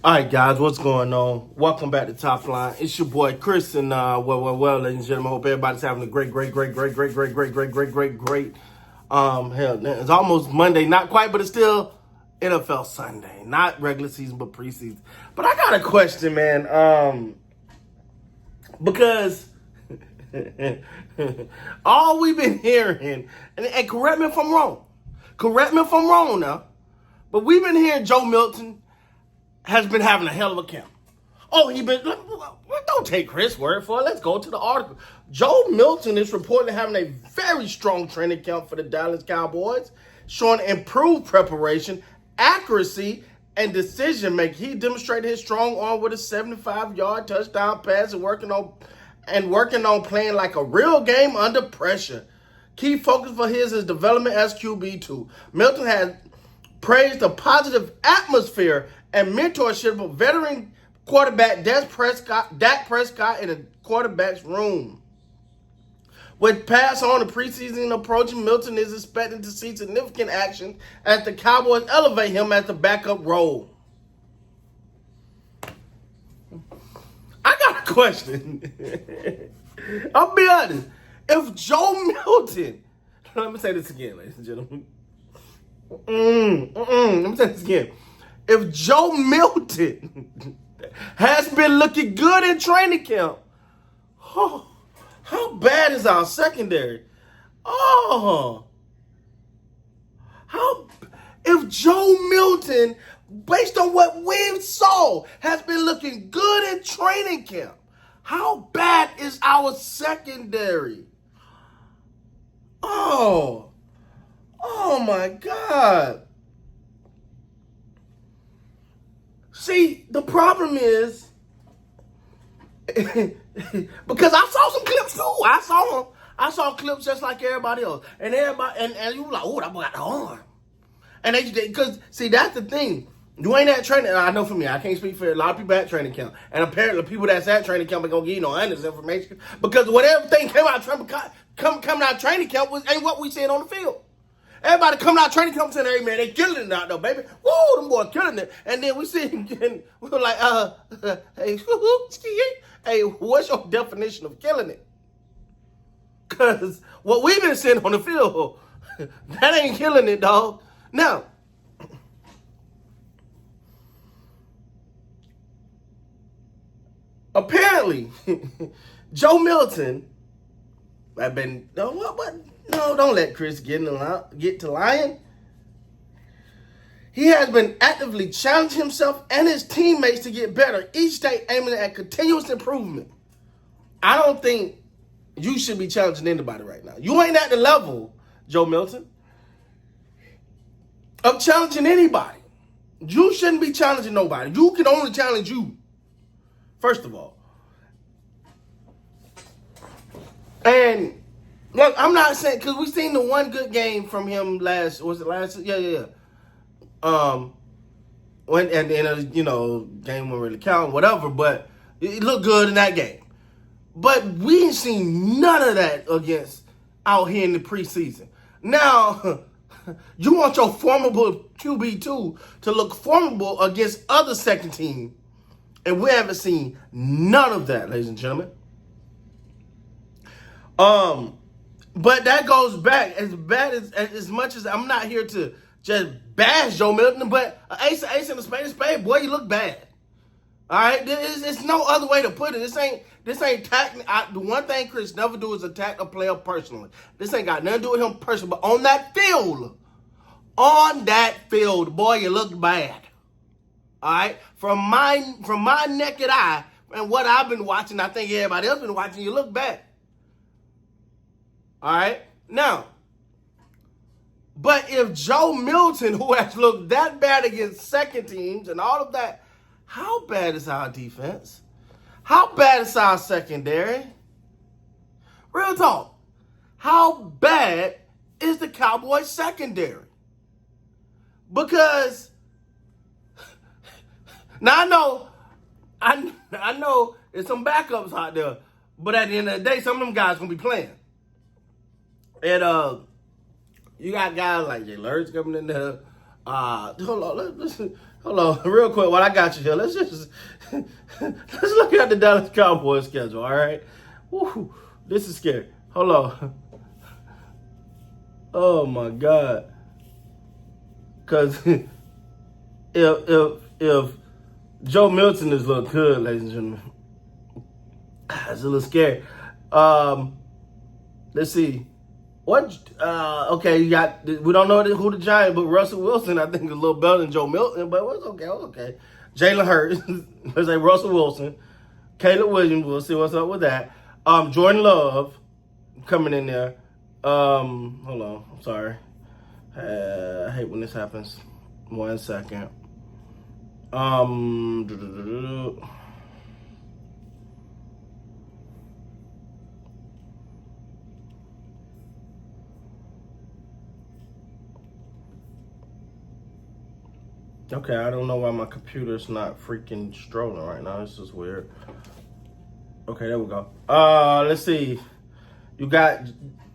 All right, guys, what's going on? Welcome back to Top Line. It's your boy Chris, and ladies and gentlemen, hope everybody's having a great. Hell, it's almost Monday, not quite, but it's still NFL Sunday, not regular season, but preseason. But I got a question, man, because all we've been hearing, and correct me if I'm wrong now, but we've been hearing Joe Milton has been having a hell of a camp. Don't take Chris' word for it. Let's go to the article. Joe Milton is reportedly having a very strong training camp for the Dallas Cowboys, showing improved preparation, accuracy, and decision making. He demonstrated his strong arm with a 75-yard touchdown pass and working on playing like a real game under pressure. Key focus for his is development as QB2. Milton has praised the positive atmosphere and mentorship of veteran quarterback Dak Prescott in the quarterback's room. With pass on the preseason approaching, Milton is expecting to see significant action as the Cowboys elevate him as the backup role. I got a question. I'll be honest. If Joe Milton, let me say this again, ladies and gentlemen. Let me say this again. If Joe Milton has been looking good in training camp, how bad is our secondary? If Joe Milton, based on what we saw, has been looking good in training camp, how bad is our secondary? Oh my God. See, the problem is, because I saw some clips too. I saw clips just like everybody else. And you were like, oh, that boy got the arm. And because, see, that's the thing. You ain't at training. I know for me, I can't speak for a lot of people at training camp. And apparently, people that's at training camp ain't going to give you no honest information. Because whatever thing coming out of training camp ain't what we seeing on the field. Everybody coming out training camp saying, hey, man, they killing it out there, baby. Woo, them boys killing it. And then we see him getting, we were like, hey, what's your definition of killing it? Because what we've been seeing on the field, that ain't killing it, dog. Now, apparently, Joe Milton, No, don't let Chris get to lying. He has been actively challenging himself and his teammates to get better, each day aiming at continuous improvement. I don't think you should be challenging anybody right now. You ain't at the level, Joe Milton, of challenging anybody. You shouldn't be challenging nobody. You can only challenge you, first of all. And look, I'm not saying, because we seen the one good game from him last? Yeah. Game won't really count, whatever, but it looked good in that game. But we ain't seen none of that out here in the preseason. Now, you want your formidable QB2 to look formidable against other second team, and we haven't seen none of that, ladies and gentlemen. But that goes back as much as I'm not here to just bash Joe Milton, but an ace and a spade, boy, you look bad. All right, there's no other way to put it. This ain't attacking. The one thing Chris never do is attack a player personally. This ain't got nothing to do with him personally, but on that field, boy, you look bad. All right, from my naked eye and what I've been watching, I think everybody else been watching, you look bad. All right, now, but if Joe Milton, who has looked that bad against second teams and all of that, how bad is our defense? How bad is our secondary? Real talk. How bad is the Cowboys secondary? Because now I know there's some backups out there, but at the end of the day, some of them guys gonna be playing. And you got guys like Jay Lurch coming in there. Hold on, listen. Hold on, real quick. While I got you here, let's look at the Dallas Cowboys schedule. All right. Woo, this is scary. Hold on. Oh my God. Because if Joe Milton is look good, ladies and gentlemen, it's a little scary. Let's see. What? Okay, you got. We don't know who the Giant, but Russell Wilson, I think, is a little better than Joe Milton. But it's okay. It's okay. Jalen Hurts. Let's say Russell Wilson. Caleb Williams. We'll see what's up with that. Jordan Love coming in there. Hold on. I'm sorry. I hate when this happens. 1 second. Okay, I don't know why my computer's not freaking strolling right now. This is weird. Okay, there we go. Let's see. You got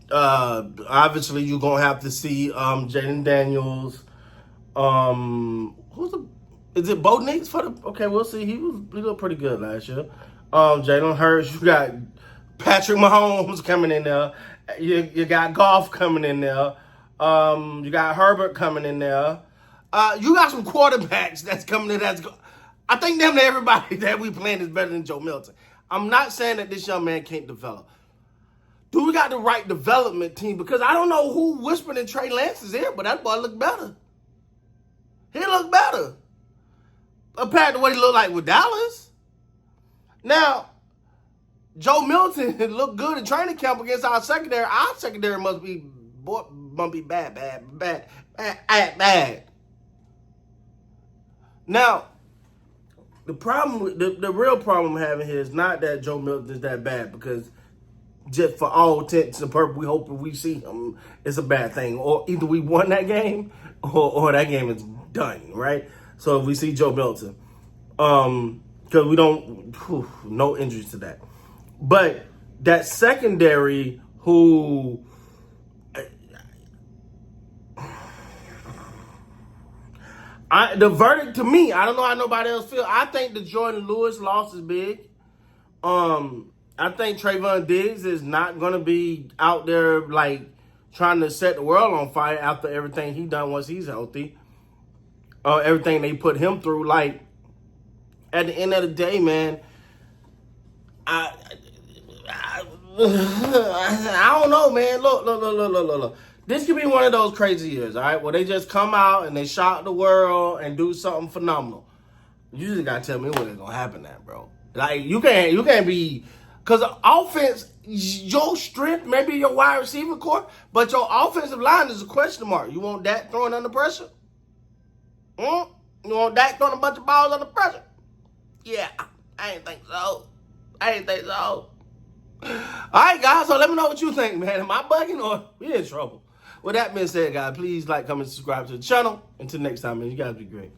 obviously you're gonna have to see Jaden Daniels. Is it Bo Nix for the? Okay, we'll see. He looked pretty good last year. Jalen Hurts. You got Patrick Mahomes coming in there. You got Goff coming in there. You got Herbert coming in there. You got some quarterbacks that's coming in. I think damn near everybody that we playing is better than Joe Milton. I'm not saying that this young man can't develop. Do we got the right development team? Because I don't know who whispered in Trey Lance's ear, but that boy looked better. He looked better. Compared to what he looked like with Dallas. Now, Joe Milton looked good in training camp against our secondary. Our secondary must be bad. Now, the real problem I'm having here is not that Joe Milton is that bad, because just for all intents and purposes, we hope if we see him, it's a bad thing. Or either we won that game or that game is done, right? So if we see Joe Milton, because we don't, no injuries to that. But that secondary who, the verdict to me, I don't know how nobody else feel. I think the Jordan Lewis loss is big. I think Trayvon Diggs is not going to be out there like trying to set the world on fire after everything he done once he's healthy. Everything they put him through. Like, at the end of the day, man, I don't know, man. Look. This could be one of those crazy years, all right, where they just come out and they shock the world and do something phenomenal. You just gotta tell me when it's gonna happen, that, bro. Like, you can't be, because offense, your strength, maybe your wide receiver core, but your offensive line is a question mark. You want Dak throwing under pressure? You want Dak throwing a bunch of balls under pressure? Yeah, I ain't think so. All right, guys, so let me know what you think, man. Am I bugging or we in trouble? With that being said, guys, please like, comment, subscribe to the channel. Until next time, man, you guys be great.